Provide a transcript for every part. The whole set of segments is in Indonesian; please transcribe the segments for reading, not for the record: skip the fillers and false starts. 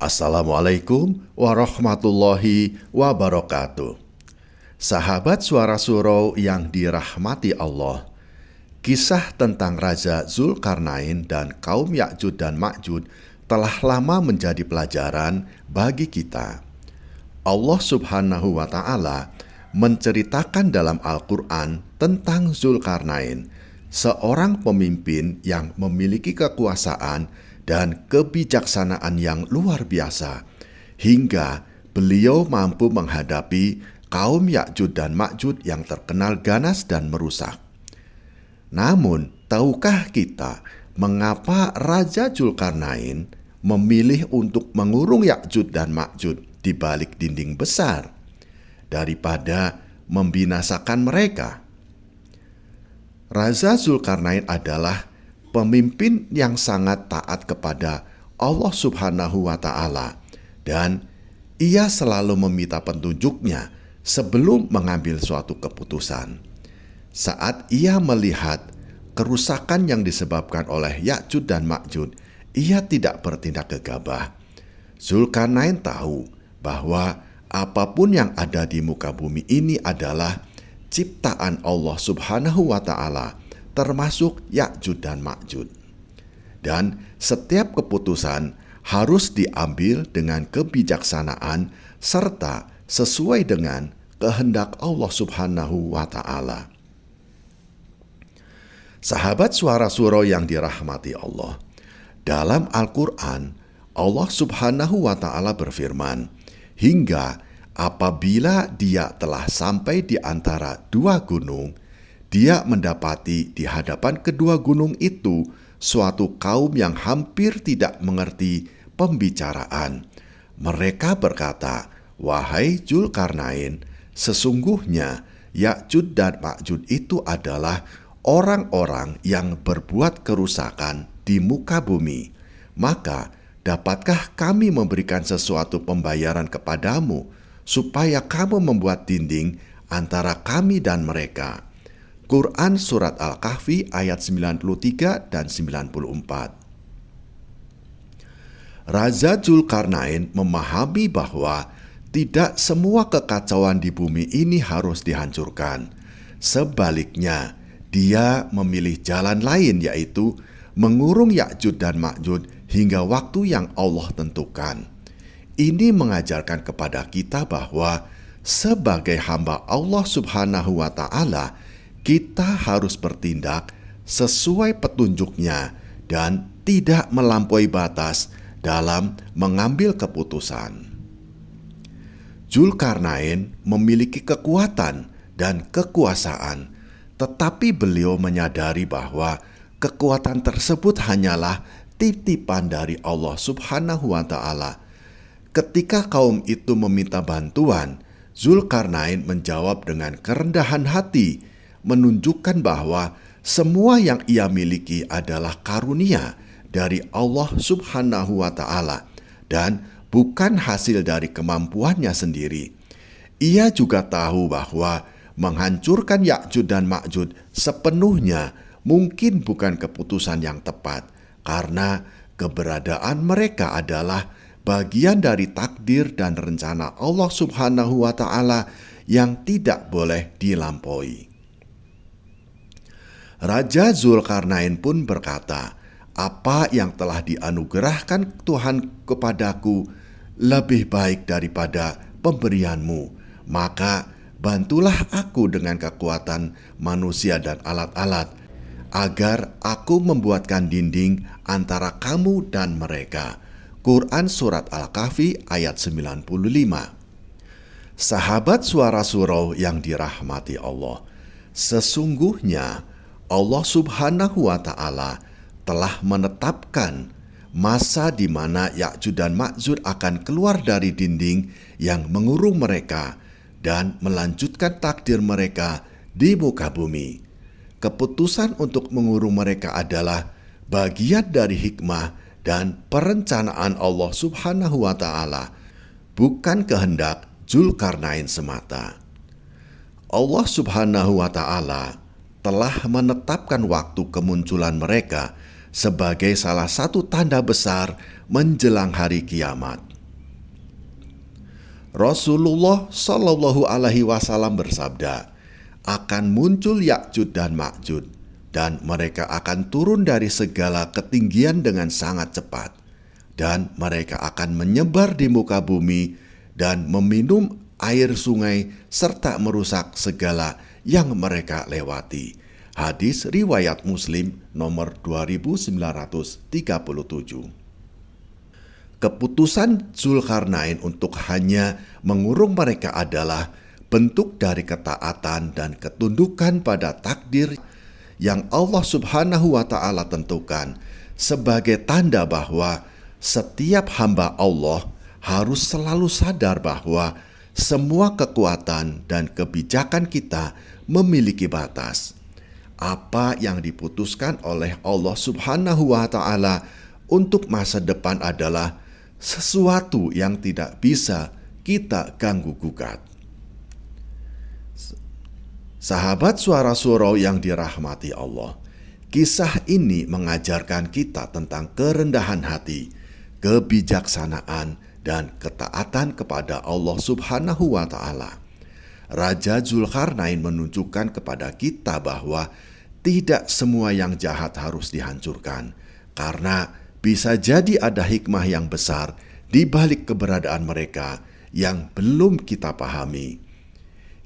Assalamualaikum warahmatullahi wabarakatuh. Sahabat Suara Surau yang dirahmati Allah, kisah tentang Raja Zulkarnain dan kaum Ya'jud dan Ma'jud telah lama menjadi pelajaran bagi kita. Allah Subhanahu wa Ta'ala menceritakan dalam Al-Quran tentang Zulkarnain, seorang pemimpin yang memiliki kekuasaan dan kebijaksanaan yang luar biasa, hingga beliau mampu menghadapi kaum Ya'jud dan Ma'jud yang terkenal ganas dan merusak. Namun, tahukah kita mengapa Raja Zulkarnain memilih untuk mengurung Ya'jud dan Ma'jud di balik dinding besar daripada membinasakan mereka? Raja Zulkarnain adalah pemimpin yang sangat taat kepada Allah Subhanahu wa Ta'ala, dan ia selalu meminta petunjuknya sebelum mengambil suatu keputusan. Saat ia melihat kerusakan yang disebabkan oleh Ya'jud dan Ma'jud, ia tidak bertindak gegabah. Zulkarnain tahu bahwa apapun yang ada di muka bumi ini adalah ciptaan Allah Subhanahu wa Ta'ala, termasuk Ya'jud dan Ma'jud. Dan setiap keputusan harus diambil dengan kebijaksanaan serta sesuai dengan kehendak Allah Subhanahu wa Ta'ala. Sahabat Suara Surau yang dirahmati Allah, dalam Al-Quran, Allah Subhanahu wa Ta'ala berfirman, hingga apabila dia telah sampai di antara dua gunung, dia mendapati di hadapan kedua gunung itu suatu kaum yang hampir tidak mengerti pembicaraan. Mereka berkata, "Wahai Zulkarnain, sesungguhnya Ya'jud dan Ma'jud itu adalah orang-orang yang berbuat kerusakan di muka bumi. Maka dapatkah kami memberikan sesuatu pembayaran kepadamu supaya kamu membuat dinding antara kami dan mereka?" Quran Surat Al-Kahfi ayat 93 dan 94. Raja Zulkarnain memahami bahwa tidak semua kekacauan di bumi ini harus dihancurkan. Sebaliknya, dia memilih jalan lain, yaitu mengurung Ya'jud dan Ma'jud hingga waktu yang Allah tentukan. Ini mengajarkan kepada kita bahwa sebagai hamba Allah Subhanahu wa Ta'ala, kita harus bertindak sesuai petunjuknya dan tidak melampaui batas dalam mengambil keputusan. Zulkarnain memiliki kekuatan dan kekuasaan, tetapi beliau menyadari bahwa kekuatan tersebut hanyalah titipan dari Allah Subhanahu wa Ta'ala. Ketika kaum itu meminta bantuan, Zulkarnain menjawab dengan kerendahan hati, menunjukkan bahwa semua yang ia miliki adalah karunia dari Allah Subhanahu wa Ta'ala dan bukan hasil dari kemampuannya sendiri. Ia juga tahu bahwa menghancurkan Ya'jud dan Ma'jud sepenuhnya mungkin bukan keputusan yang tepat, karena keberadaan mereka adalah bagian dari takdir dan rencana Allah Subhanahu wa Ta'ala yang tidak boleh dilampaui. Raja Zulkarnain pun berkata, "Apa yang telah dianugerahkan Tuhan kepadaku lebih baik daripada pemberianmu, maka bantulah aku dengan kekuatan manusia dan alat-alat, agar aku membuatkan dinding antara kamu dan mereka." Quran Surat Al-Kahfi ayat 95. Sahabat Suara Surau yang dirahmati Allah, sesungguhnya Allah Subhanahu wa Ta'ala telah menetapkan masa di mana Ya'jud dan Ma'jud akan keluar dari dinding yang mengurung mereka dan melanjutkan takdir mereka di muka bumi. Keputusan untuk mengurung mereka adalah bagian dari hikmah dan perencanaan Allah Subhanahu wa Ta'ala, bukan kehendak Zulkarnain semata. Allah Subhanahu wa Ta'ala telah menetapkan waktu kemunculan mereka sebagai salah satu tanda besar menjelang hari kiamat. Rasulullah Shallallahu Alaihi Wasallam bersabda, akan muncul Ya'juj dan Ma'juj, dan mereka akan turun dari segala ketinggian dengan sangat cepat, dan mereka akan menyebar di muka bumi dan meminum air sungai serta merusak segala yang mereka lewati. Hadis riwayat Muslim nomor 2937. Keputusan Zulkarnain untuk hanya mengurung mereka adalah bentuk dari ketaatan dan ketundukan pada takdir yang Allah Subhanahu wa Ta'ala tentukan, sebagai tanda bahwa setiap hamba Allah harus selalu sadar bahwa semua kekuatan dan kebijakan kita memiliki batas. Apa yang diputuskan oleh Allah Subhanahu wa Ta'ala untuk masa depan adalah sesuatu yang tidak bisa kita ganggu-gugat. Sahabat Suara Surau yang dirahmati Allah, kisah ini mengajarkan kita tentang kerendahan hati, kebijaksanaan, dan ketaatan kepada Allah Subhanahu wa Ta'ala. Raja Zulkarnain menunjukkan kepada kita bahwa tidak semua yang jahat harus dihancurkan, karena bisa jadi ada hikmah yang besar di balik keberadaan mereka yang belum kita pahami.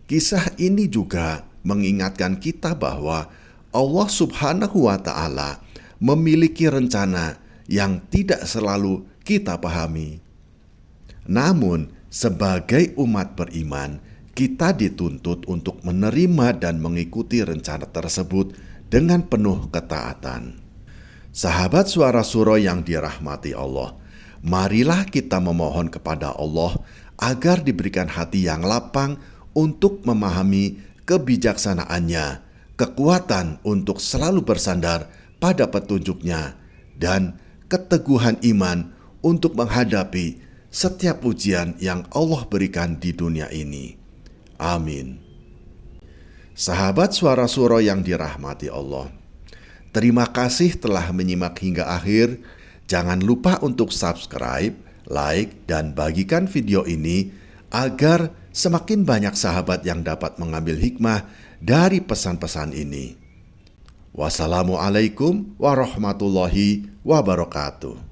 Kisah ini juga mengingatkan kita bahwa Allah Subhanahu wa Ta'ala memiliki rencana yang tidak selalu kita pahami. Namun, sebagai umat beriman, kita dituntut untuk menerima dan mengikuti rencana tersebut dengan penuh ketaatan. Sahabat Suara Surau yang dirahmati Allah, marilah kita memohon kepada Allah agar diberikan hati yang lapang untuk memahami kebijaksanaannya, kekuatan untuk selalu bersandar pada petunjuknya, dan keteguhan iman untuk menghadapi setiap ujian yang Allah berikan di dunia ini. Amin. Sahabat Suara Surau yang dirahmati Allah, terima kasih telah menyimak hingga akhir. Jangan lupa untuk subscribe, like, dan bagikan video ini agar semakin banyak sahabat yang dapat mengambil hikmah dari pesan-pesan ini. Wassalamualaikum warahmatullahi wabarakatuh.